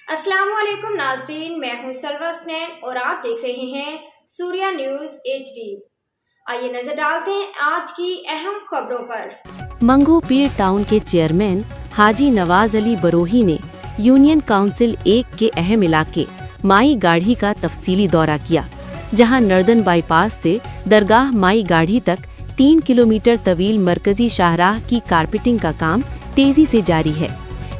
अस्सलाम वालेकुम नाज़रीन, मैं हूं सलवा स्नैन और आप देख रहे हैं सूर्या न्यूज़ HD। आइए नजर डालते हैं आज की अहम खबरों पर। मंगू पीर टाउन के चेयरमैन हाजी नवाज अली बरोही ने यूनियन काउंसिल 1 के अहम इलाके माई गाढ़ी का तफसीली दौरा किया, जहां नर्दन बाईपास से दरगाह माई गाढ़ी तक 3 किलोमीटर तवील मरकजी शाहराह की कारपेटिंग का काम तेजी से जारी है।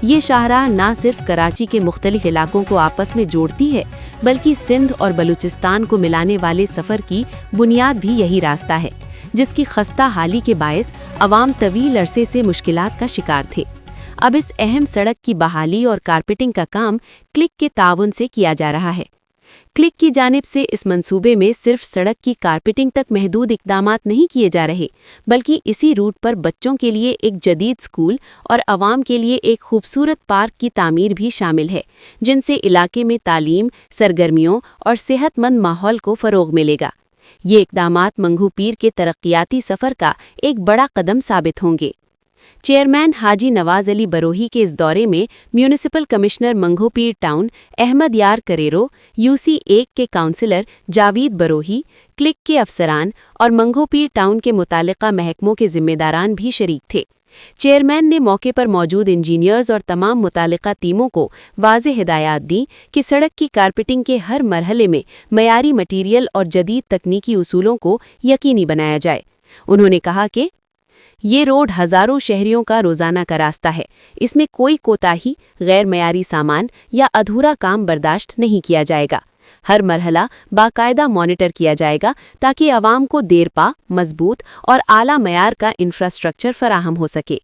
ये शाहराह न सिर्फ कराची के मुख्तलिफ इलाकों को आपस में जोड़ती है, बल्कि सिंध और बलूचिस्तान को मिलाने वाले सफ़र की बुनियाद भी यही रास्ता है, जिसकी खस्ता हाली के बायस अवाम तवील अरसे से मुश्किलात का शिकार थे। अब इस अहम सड़क की बहाली और कारपेटिंग का काम क्लिक के ताउन से किया जा रहा है। क्लिक की जानिब से इस मंसूबे में सिर्फ सड़क की कारपेटिंग तक महदूद इक़दामात नहीं किए जा रहे, बल्कि इसी रूट पर बच्चों के लिए एक जदीद स्कूल और अवाम के लिए एक खूबसूरत पार्क की तामीर भी शामिल है, जिनसे इलाके में तालीम, सरगर्मियों और सेहतमंद माहौल को फ़रोग़ मिलेगा। ये इक़दामात मंगू पीर के तरक्याती सफ़र का एक बड़ा कदम साबित होंगे। चेयरमैन हाजी नवाज अली बरोही के इस दौरे में म्यूनिसिपल कमिश्नर मंगू पीर टाउन अहमद यार करेरो, UC 1 के काउंसिलर जावीद बरोही, क्लिक के अफसरान और मंगू पीर टाउन के मुतालिका महकमों के जिम्मेदारान भी शरीक थे। चेयरमैन ने मौके पर मौजूद इंजीनियर्स और तमाम मुतालिका टीमों को वाज़े हिदायत दी कि सड़क की कारपेटिंग के हर मरहले में मयारी मटीरियल और जदीद तकनीकी उसूलों को यकीनी बनाया जाए। उन्होंने कहा कि ये रोड हज़ारों शहरियों का रोज़ाना का रास्ता है। इसमें कोई कोताही, गैर मयारी सामान या अधूरा काम बर्दाश्त नहीं किया जाएगा। हर मरहला बाकायदा मॉनिटर किया जाएगा ताकि आवाम को देरपा, मजबूत और आला मयार का इंफ्रास्ट्रक्चर फराहम हो सके।